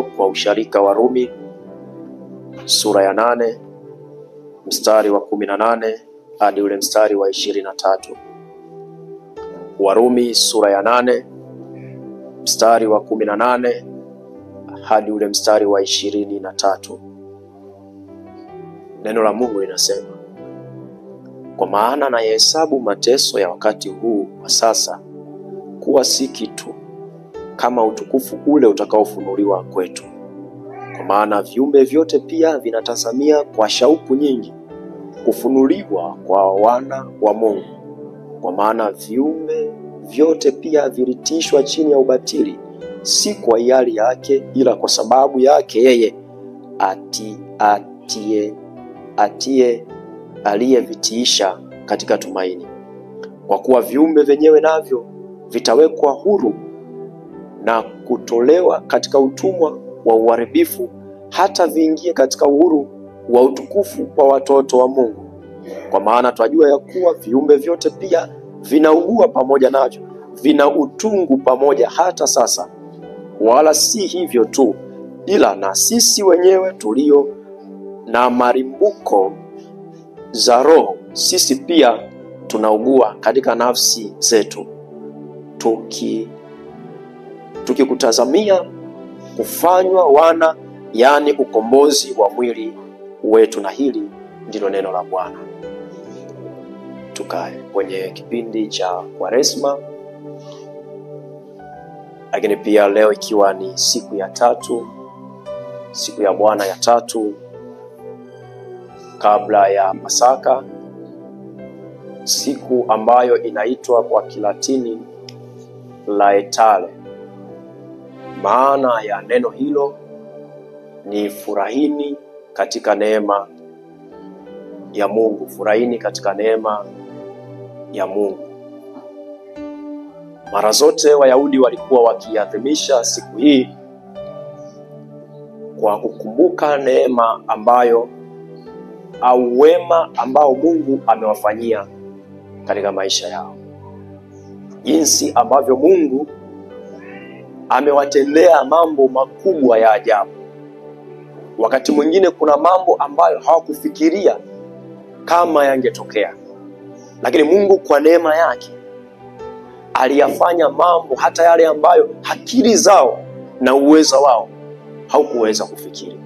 Paulo kwa usharika wa Rumi sura ya 8 mstari wa 18 hadi ule mstari wa 23. Warumi sura ya 8 mstari wa 18 hadi ule mstari wa 23. Neno la Mungu linasema, kwa maana nayahesabu mateso ya wakati huu wa sasa kuwa si kitu kama utukufu ule utakaofunuliwa kwetu. Kwa maana viumbe vyote pia vinatazamia kwa shauku nyingi kufunuliwa kwa wana wa Mungu. Kwa maana viumbe vyote pia vilitishwa chini ya ubatili, si kwa hiari yake, ila kwa sababu yake yeye aliyevitiisha katika tumaini. Kwa kuwa viumbe wenyewe navyo vitawekwa huru na kutolewa katika utumwa wa uharibifu, hata viingie katika uhuru wa utukufu wa watoto wa Mungu. Kwa maana twajua ya kuwa viumbe vyote pia vinaugua pamoja navyo, vina utungu pamoja hata sasa. Wala si hivyo tu, ila na sisi wenyewe tulio na marimbuko za roho, sisi pia tunaugua katika nafsi zetu, tukikutazamia kufanywa wana, yani ukombozi wa mwili wetu. Na hili ndilo neno la Bwana. Tukae kwenye kipindi cha Kwaresma, lakini pia leo ikiwa ni siku ya tatu, siku ya Bwana ya tatu kabla ya Pasaka, siku ambayo inaitwa kwa Kilatini Laetare. Maana ya neno hilo ni furahini katika neema ya Mungu, furahini katika neema ya Mungu. Mara zote Wayahudi walikuwa wakiadhimisha siku hii kwa kukumbuka neema ambayo au wema ambao Mungu amewafanyia katika maisha yao, jinsi ambavyo Mungu amewatendea mambo makubwa ya ajabu. Wakati mwingine kuna mambo ambayo hawakufikiria kama yangetokea, lakini Mungu kwa neema yake aliyafanya mambo hata yale ambayo akili zao na uweza wao haukuweza kufikiri.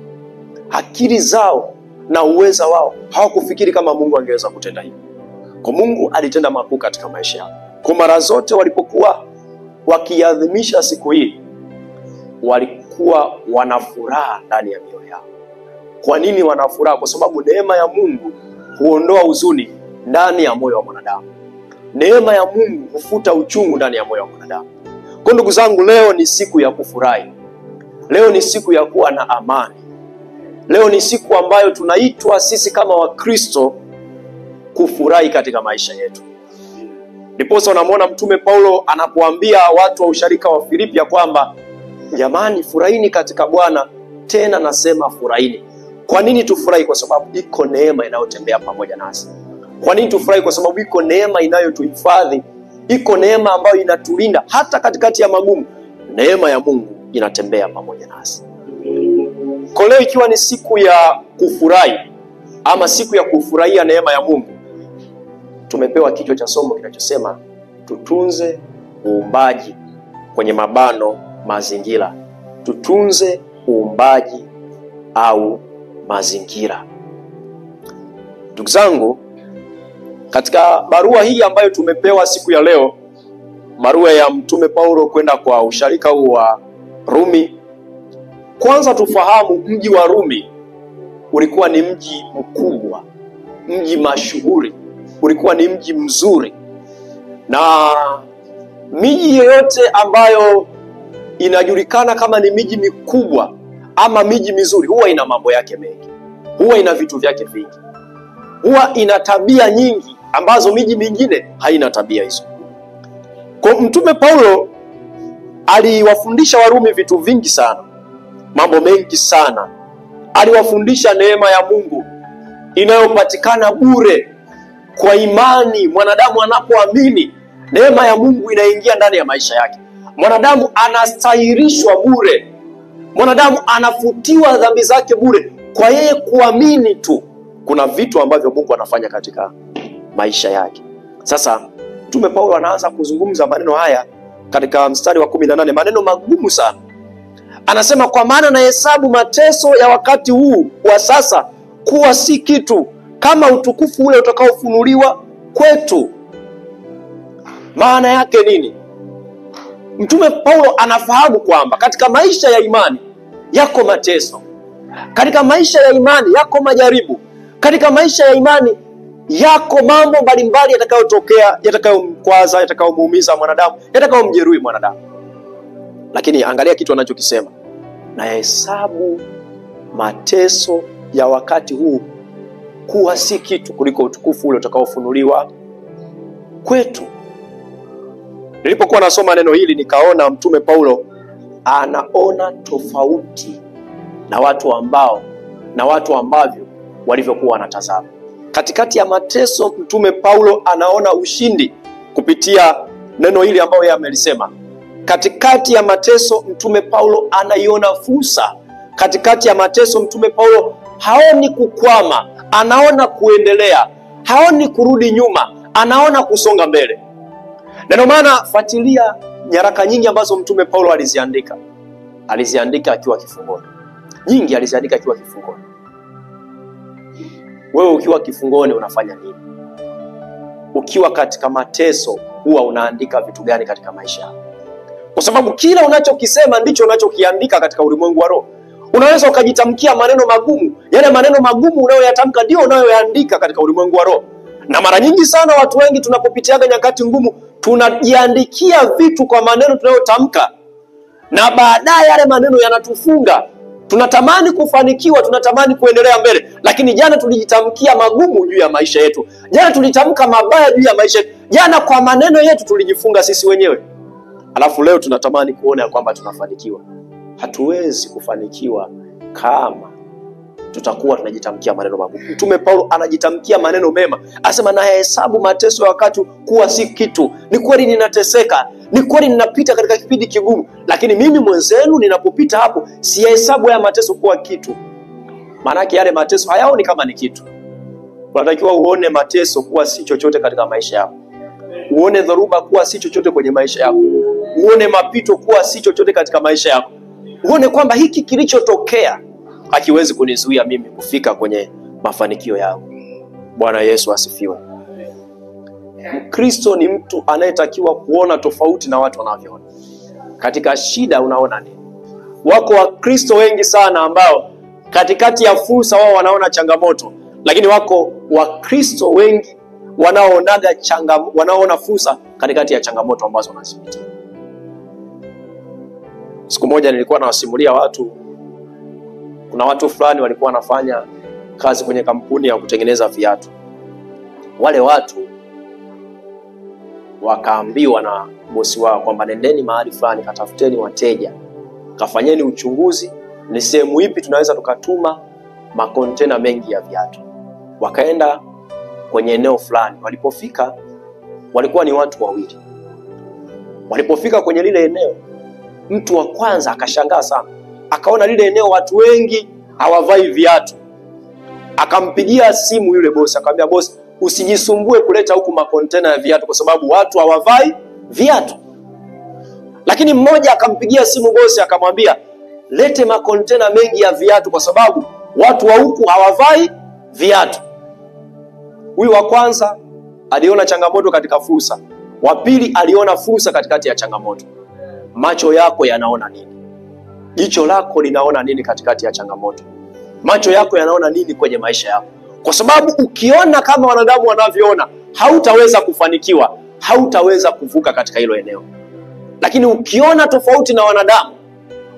Akili zao na uweza wao hawakufikiri kama Mungu angeweza kutenda hivyo. Kwa Mungu alitenda makuu katika maisha yao. Kwa mara zote walipokuwa wakiadhimisha siku hii, walikuwa wanafuraha ndani ya mioyo yao. Kwa nini wanafuraha? Kwa sababu neema ya Mungu huondoa huzuni ndani ya moyo wa mwanadamu. Neema ya Mungu hufuta uchungu ndani ya moyo wa mwanadamu. Kwa ndugu zangu, leo ni siku ya kufurahi. Leo ni siku ya kuwa na amani. Leo ni siku ambayo tunaitwa sisi kama Wakristo kufurahi katika maisha yetu. Ndiposa unamwona Mtume Paulo anapoambia watu wa usharika wa Filipi ya kwamba, jamani, furahini katika Bwana, tena nasema furahini. Kwa nini tufurahi? Kwa sababu iko neema inayotembea pamoja nasi. Kwa nini tufurahi? Kwa sababu iko neema inayotuhifadhi, iko neema ambayo inatulinda hata katikati ya magumu. Neema ya Mungu inatembea pamoja nasi. Kwa leo ikiwa ni siku ya kufurahi ama siku ya kufurahia neema ya Mungu, tumepewa kichwa cha somo kinachosema tutunze uumbaji, kwenye mabano mazingira. Tutunze uumbaji au mazingira. Ndugu zangu, katika barua hii ambayo tumepewa siku ya leo, barua ya Mtume Paulo kwenda kwa usharika huu wa Rumi, kwanza tufahamu mji wa Rumi ulikuwa ni mji mkubwa, mji mashuhuri, ulikuwa ni mji mzuri. Na miji yoyote ambayo inajulikana kama ni miji mikubwa ama miji mizuri huwa ina mambo yake mengi, huwa ina vitu vyake vingi, huwa ina tabia nyingi ambazo miji mingine haina tabia hizo. Kwa Mtume Paulo aliwafundisha Warumi vitu vingi sana, mambo mengi sana. Aliwafundisha neema ya Mungu inayopatikana bure kwa imani. Mwanadamu anapoamini, neema ya Mungu inaingia ndani ya maisha yake. Mwanadamu anastahirishwa bure Mwanadamu anafutiwa dhambi zake bure kwa yeye kuamini tu. Kuna vitu ambavyo Mungu anafanya katika maisha yake. Sasa Mtume Paulo anaanza kuzungumza maneno haya katika mstari wa 18, maneno magumu sana. Anasema, kwa maana nahesabu mateso ya wakati huu wa sasa kuwa si kitu, kama utukufu ule utakaofunuliwa kwetu. Maana yake nini? Mtume Paulo anafahamu kwamba katika maisha ya imani yako mateso, katika maisha ya imani yako majaribu, katika maisha ya imani yako mambo mbalimbali yatakayotokea, yatakayomkwaza, yatakayomuumiza mwanadamu, yatakayomjeruhi mwanadamu. Lakini angalia kitu anachokisema, nahesabu mateso ya wakati huu kuwa si kitu kuliko utukufu ule utakaofunuliwa kwetu. Nilipokuwa nasoma neno hili nikaona Mtume Paulo anaona tofauti na watu ambavyo walivyokuwa wanatazama. Katikati ya mateso Mtume Paulo anaona ushindi kupitia neno hili ambalo yeye amelisema. Katikati ya mateso Mtume Paulo anaiona fursa. Katikati ya mateso Mtume Paulo haoni kukwama, anaona kuendelea, haoni kurudi nyuma, anaona kusonga mbele. Na ndio maana fuatilia nyaraka nyingi ambazo Mtume Paulo aliziandika akiwa kifungoni. Nyingi aliziandika akiwa kifungoni. Wewe ukiwa kifungoni unafanya nini? Ukiwa katika mateso huwa unaandika vitu gani katika maisha yako? Kwa sababu kila unachokisema ndicho unachokiandika katika ulimwengu wa roho. Unaweza ukajitamkia maneno magumu, yale maneno magumu unayoyatamka ndio unayoyaandika katika ulimwengu wa roho. Na mara nyingi sana watu wengi tunapopitiaga nyakati ngumu, tunajiandikia vitu kwa maneno tunayotamka, na baadaye yale maneno yanatufunga. Tunatamani kufanikiwa, tunatamani kuendelea mbele, lakini jana tulijitamkia magumu juu ya maisha yetu. Jana tulitamka mabaya juu ya maisha yetu. Jana kwa maneno yetu tulijifunga sisi wenyewe. Alafu leo tunatamani kuona kwamba tunafanikiwa. Hatuwezi kufanikiwa kama tutakuwa tunajitamkia maneno magumu. Mtume Paulo anajitamkia maneno mema. Anasema, nahesabu mateso ya wakati kuwa si kitu. Ni kweli ninateseka, ni kweli ninapita katika kipindi kigumu, lakini mimi mwenzenu ninapopita hapo sihesabu haya mateso kuwa kitu. Maana yake yale mateso hayaoni kama ni kitu. Unatakiwa uone mateso kuwa si chochote katika maisha yako. Uone dhoruba kuwa si chochote kwenye maisha yako. Uone mapito kuwa si chochote katika maisha yako. Uone kwamba hiki kilichotokea hakiwezi kunizuia mimi kufika kwenye mafanikio yangu. Bwana Yesu asifiwe. Mkristo ni mtu anayetakiwa kuona tofauti na watu wanavyoona. Katika shida unaona nini? Wako Wakristo wengi sana ambao katikati ya fursa wao wanaona changamoto, lakini wako Wakristo wengi wanaoona fursa katikati ya changamoto ambazo wanazipitia. Siku moja nilikuwa nawasimulia watu, kuna watu fulani walikuwa wanafanya kazi kwenye kampuni ya kutengeneza viatu. Wale watu wakaambiwa na bosi wao kwamba nendeni mahali fulani, katafuteni wateja, kafanyeni uchunguzi, ni sehemu ipi tunaweza tukatuma makontena mengi ya viatu. Wakaenda kwenye eneo fulani. Walipofika, walikuwa ni watu wawili. Walipofika kwenye lile eneo, mtu wa kwanza akashangaa sana. Akaona lile eneo watu wengi hawavai viatu. Akampigia simu yule bosi, akamwambia, bosi, usijisumbue kuleta huku makontena ya viatu kwa sababu watu hawavai viatu. Lakini mmoja akampigia simu bosi akamwambia, lete makontena mengi ya viatu kwa sababu watu wa huku hawavai viatu. Huyu wa kwanza aliona changamoto katika fursa. Wa pili aliona fursa katikati ya changamoto. Macho yako yanaona nini? Jicho lako linaona nini katikati ya changamoto? Macho yako yanaona nini kwenye maisha yako? Kwa sababu ukiona kama wanadamu wanavyoona, hautaweza kufanikiwa, hautaweza kuvuka katika hilo eneo. Lakini ukiona tofauti na wanadamu,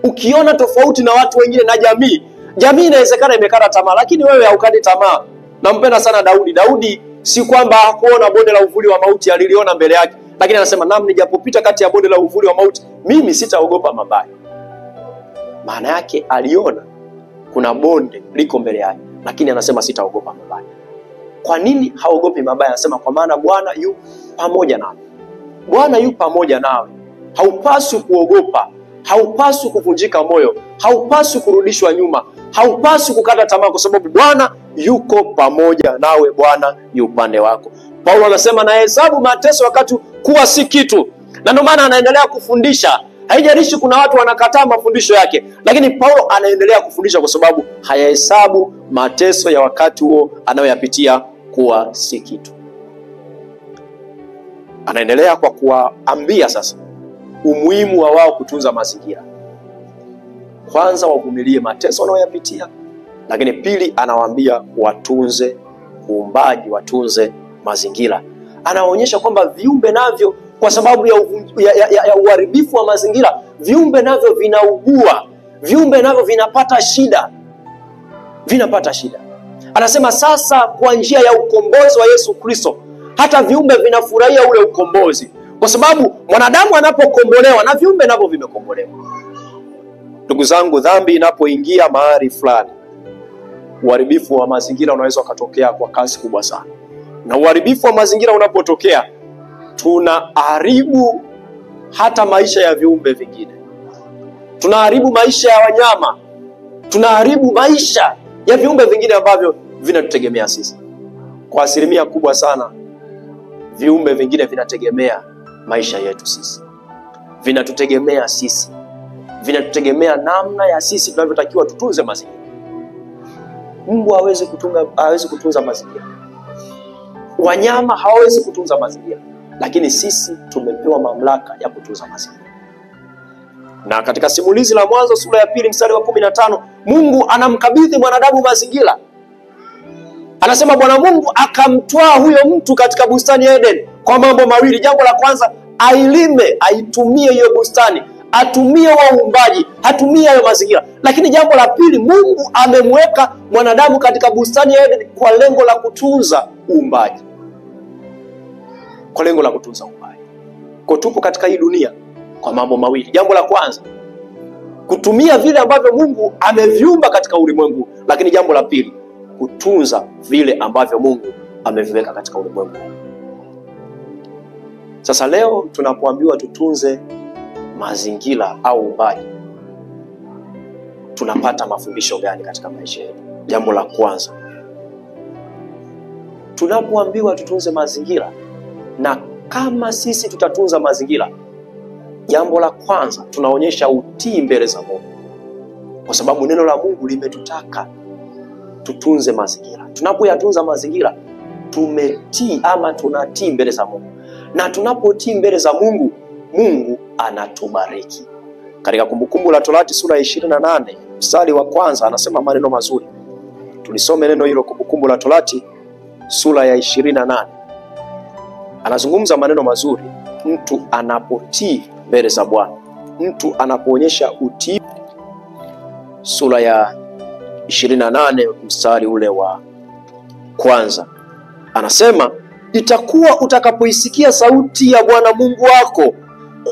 ukiona tofauti na watu wengine na jamii inawezekana imekata tamaa, lakini wewe haukati tamaa. Nampenda sana Daudi. Daudi si kwamba hakuona bonde la uvuli wa mauti, aliliona mbele yake. Lakini anasema, naam, nijapopita kati ya bonde la uvuli wa mauti, mimi sitaogopa mabaya. Maana yake aliona kuna bonde liko mbele yake, lakini anasema sitaogopa mabaya. Kwa nini haogopi mabaya? Anasema kwa maana Bwana yu pamoja nawe. Bwana yu pamoja nawe. Haupaswi kuogopa, haupaswi kuvunjika moyo, haupaswi kurudishwa nyuma, haupaswi kukata tamaa, kwa sababu Bwana yuko pamoja nawe, Bwana yu upande wako. Paulo anasema nahesabu mateso wakati kuwa si kitu, na ndio maana anaendelea kufundisha. Haijalishi kuna watu wanakataa mafundisho yake, lakini Paulo anaendelea kufundisha kwa sababu hayahesabu mateso ya wakati huo anayoyapitia kuwa si kitu. Anaendelea kwa kuwaambia sasa umuhimu wa wao kutunza mazingira. Kwanza wavumilie mateso wanayoyapitia, lakini pili anawaambia watunze uumbaji, watunze mazingira. Anaonyesha kwamba viumbe navyo kwa sababu ya uharibifu wa mazingira, viumbe navyo vinaugua, viumbe navyo vinapata shida. Anasema sasa kwa njia ya ukombozi wa Yesu Kristo, hata viumbe vinafurahia ule ukombozi, kwa sababu mwanadamu anapokombolewa na viumbe navyo vimekombolewa. Ndugu zangu, dhambi inapoingia mahali fulani, uharibifu wa mazingira unaweza kutokea kwa kasi kubwa sana. Na uharibifu wa mazingira unapotokea, tunaharibu hata maisha ya viumbe vingine, tunaharibu maisha ya wanyama, tunaharibu maisha ya viumbe vingine ambavyo vinatutegemea sisi. Kwa asilimia kubwa sana viumbe vingine vinategemea maisha yetu sisi, vinatutegemea sisi, vinatutegemea namna ya sisi tunavyotakiwa tutunze mazingira. Mungu hawezi kutunza mazingira, wanyama hawawezi kutunza mazingira, lakini sisi tumepewa mamlaka ya kutunza mazingira. Na katika simulizi la Mwanzo sura ya 2 mstari wa 15, Mungu anamkabidhi mwanadamu mazingira. Anasema Bwana Mungu akamtwaa huyo mtu katika bustani ya Eden kwa mambo mawili. Jambo la kwanza, ailime, aitumie hiyo bustani, atumie waumbaji, atumie hayo mazingira. Lakini jambo la pili, Mungu amemweka mwanadamu katika bustani ya Eden kwa lengo la kutunza uumbaji. Kwa lengo la kutunza uumbaji. Kwa tupo katika hii dunia kwa mambo mawili. Jambo la kwanza, kutumia vile ambavyo Mungu ameviumba katika ulimwengu, lakini jambo la pili, kutunza vile ambavyo Mungu ameviweka katika ulimwengu. Sasa leo tunapoambiwa tutunze mazingira au uumbaji, tunapata mafundisho gani katika maisha yetu? Jambo la kwanza, tunapoambiwa tutunze mazingira, na kama sisi tutatunza mazingira, jambo la kwanza tunaonyesha utii mbele za Mungu, kwa sababu neno la Mungu limetutaka tutunze mazingira. Tunapoyatunza mazingira, tumetii ama tunatii mbele za Mungu, na tunapotii mbele za Mungu, Mungu anatubariki. Katika Kumbukumbu la Torati sura ya 28 mstari wa kwanza anasema maneno mazuri. Tulisome neno hilo, Kumbukumbu la Torati sura ya 28. Anazungumza maneno mazuri, mtu anapotii mbele za Bwana, mtu anapoonyesha utii. Sura ya 28 mstari ule wa kwanza anasema, itakuwa utakapoisikia sauti ya Bwana Mungu wako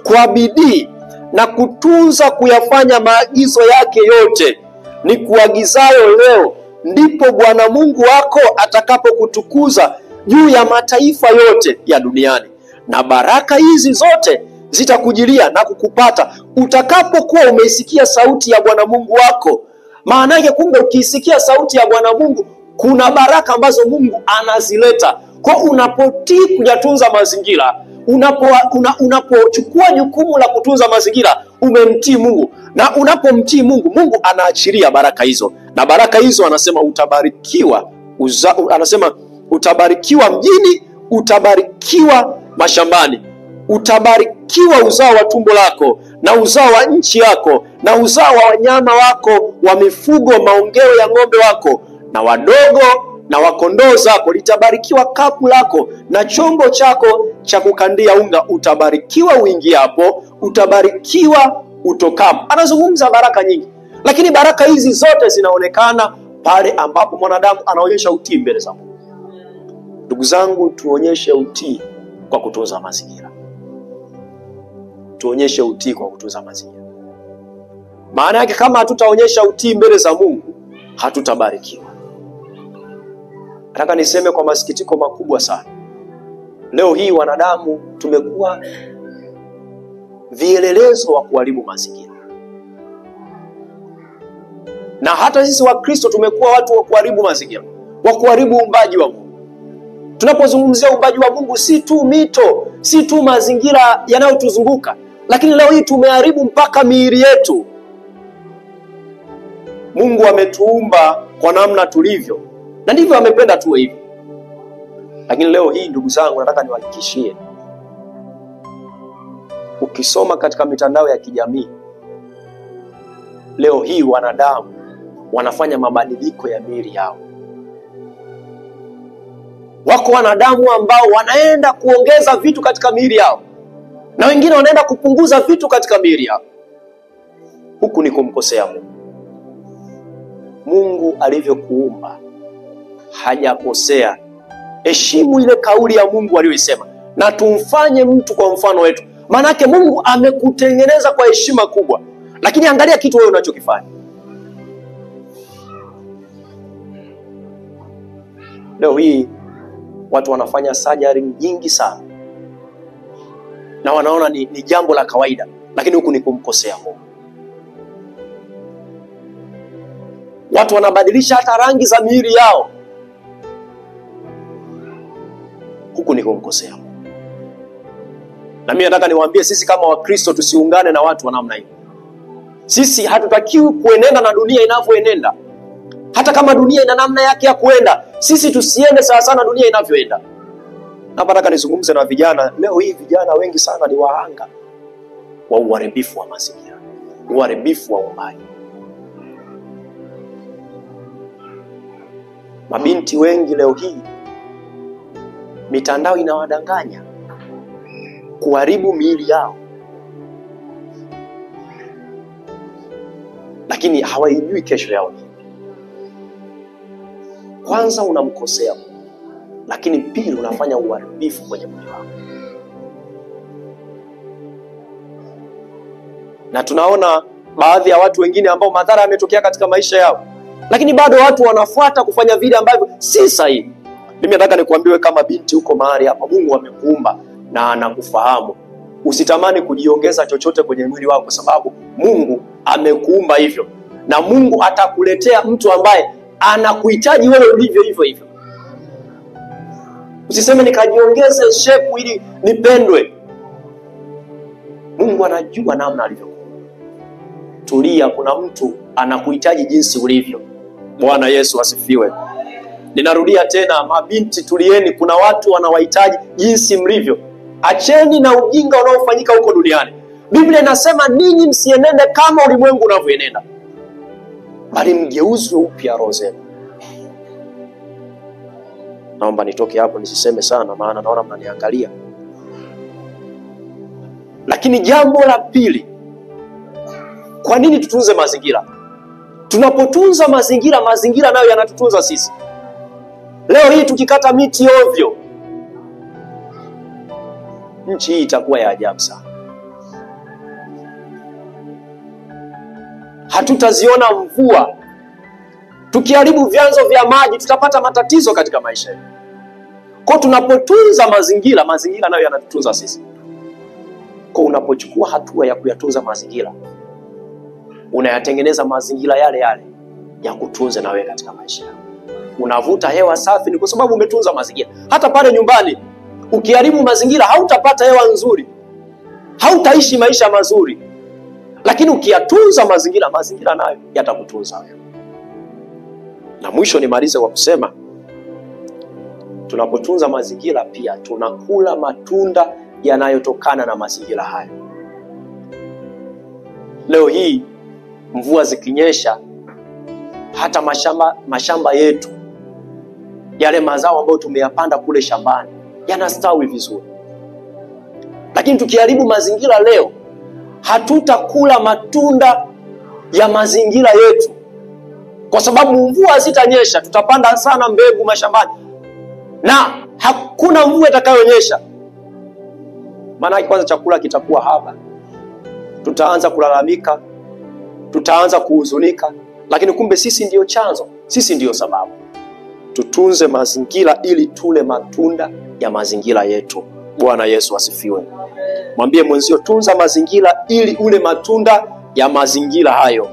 kwa bidii na kutunza kuyafanya maagizo yake yote ni kuagizayo leo, ndipo Bwana Mungu wako atakapokutukuza juu ya mataifa yote ya duniani, na baraka hizi zote zitakujilia na kukupata utakapokuwa umeisikia sauti ya Bwana Mungu wako. Maana yake kumbe, ukiisikia sauti ya Bwana Mungu, kuna baraka ambazo Mungu anazileta. Kwa unapotii kuyatunza mazingira, unapochukua jukumu la kutunza mazingira, umemtii Mungu, na unapomtii Mungu, Mungu anaachilia baraka hizo. Na baraka hizo anasema utabarikiwa, anasema utabarikiwa mjini, utabarikiwa mashambani, utabarikiwa uzao wa tumbo lako na uzao wa nchi yako na uzao wa wanyama wako wa mifugo, maongeo ya ng'ombe wako na wadogo na wakondoo zako. Litabarikiwa kapu lako na chombo chako cha kukandia unga. Utabarikiwa uingiapo, utabarikiwa utokapo. Anazungumza baraka nyingi, lakini baraka hizi zote zinaonekana pale ambapo mwanadamu anaonyesha utii mbele za Mungu. Ndugu zangu, tuonyeshe utii kwa kutunza mazingira. Tuonyeshe utii kwa kutunza mazingira. Maana yake kama hatutaonyesha utii mbele za Mungu, hatutabarikiwa. Nataka niseme kwa masikitiko makubwa sana, leo hii wanadamu tumekuwa vielelezo wa kuharibu mazingira. Na hata sisi Wakristo tumekuwa watu wa kuharibu mazingira, wa kuharibu uumbaji wa Mungu. Tunapozungumzia uumbaji wa Mungu, si tu mito, si tu mazingira yanayotuzunguka, lakini leo hii tumeharibu mpaka miili yetu. Mungu ametuumba kwa namna tulivyo, na ndivyo amependa tuwe hivi. Lakini leo hii ndugu zangu, nataka niwahakikishie, ukisoma katika mitandao ya kijamii leo hii, wanadamu wanafanya mabadiliko ya miili yao. Wako wanadamu ambao wanaenda kuongeza vitu katika miili yao, na wengine wanaenda kupunguza vitu katika miili yao. Huku ni kumkosea Mungu. Mungu alivyokuumba hajakosea. Heshimu ile kauli ya Mungu aliyoisema, na tumfanye mtu kwa mfano wetu. Maanake Mungu amekutengeneza kwa heshima kubwa, lakini angalia kitu wewe unachokifanya. Leo hii watu wanafanya surgery nyingi sana, na wanaona ni jambo la kawaida, lakini huku ni kumkosea Mungu. Watu wanabadilisha hata rangi za miili yao, huku ni kumkosea Mungu. Na mimi nataka niwaambie, sisi kama Wakristo tusiungane na watu wa namna hii. Sisi hatutakiwi kuenenda na dunia inavyoenenda. Hata kama dunia ina namna yake ya kuenda, sisi tusiende sawa sana dunia inavyoenda. Na nataka nizungumze na vijana. Leo hii vijana wengi sana ni wahanga wa uharibifu wa mazingira, uharibifu wa uumbaji. Mabinti wengi leo hii mitandao inawadanganya kuharibu miili yao, lakini hawaijui kesho yao. Kwanza unamkosea Mungu, lakini pili unafanya uharibifu kwenye mwili wako. Na tunaona baadhi ya watu wengine ambao madhara yametokea katika maisha yao, lakini bado watu wanafuata kufanya vile ambavyo si sahihi. Mimi nataka nikuambiwe, kama binti uko mahali hapa, Mungu amekuumba na anakufahamu. Usitamani kujiongeza chochote kwenye mwili wako, kwa sababu Mungu amekuumba hivyo, na Mungu atakuletea mtu ambaye anakuhitaji wewe ulivyo hivyo hivyo. Usiseme nikajiongeze shape ili nipendwe. Mungu anajua namna alivyokuumba. Tulia, kuna mtu anakuhitaji jinsi ulivyo. Bwana Yesu asifiwe. Ninarudia tena, mabinti tulieni, kuna watu wanawahitaji jinsi mlivyo. Acheni na ujinga unaofanyika huko duniani. Biblia inasema ninyi msienende kama ulimwengu unavyoenenda, bali mgeuzwe upya roho zenu. Naomba nitoke hapo nisiseme sana, maana naona mnaniangalia. Lakini jambo la pili, kwa nini tutunze mazingira? Tunapotunza mazingira, mazingira nayo yanatutunza sisi. Leo hii tukikata miti ovyo, nchi hii itakuwa ya ajabu sana. Hatutaziona mvua. Tukiharibu vyanzo vya maji, tutapata matatizo katika maisha yetu. Kwa tunapotunza mazingira, mazingira nayo yanatutunza sisi. Kwa unapochukua hatua ya kuyatunza mazingira, unayatengeneza mazingira yale yale ya kutunza na wewe katika maisha yako. Unavuta hewa safi ni kwa sababu umetunza mazingira. Hata pale nyumbani ukiharibu mazingira, hautapata hewa nzuri, hautaishi maisha mazuri. Lakini ukiyatunza mazingira, mazingira nayo yatakutunza wewe. Na mwisho nimalize kwa kusema, tunapotunza mazingira pia tunakula matunda yanayotokana na mazingira hayo. Leo hii mvua zikinyesha, hata mashamba yetu, yale mazao ambayo tumeyapanda kule shambani, yanastawi vizuri. Lakini tukiharibu mazingira leo, hatutakula matunda ya mazingira yetu, kwa sababu mvua zitanyesha. Tutapanda sana mbegu mashambani na hakuna mvua itakayonyesha. Maana kwanza chakula kitakuwa haba, tutaanza kulalamika, tutaanza kuhuzunika. Lakini kumbe sisi ndio chanzo, sisi ndio sababu. Tutunze mazingira ili tule matunda ya mazingira yetu. Bwana Yesu asifiwe. Mwambie mwenzio, tunza mazingira ili ule matunda ya mazingira hayo.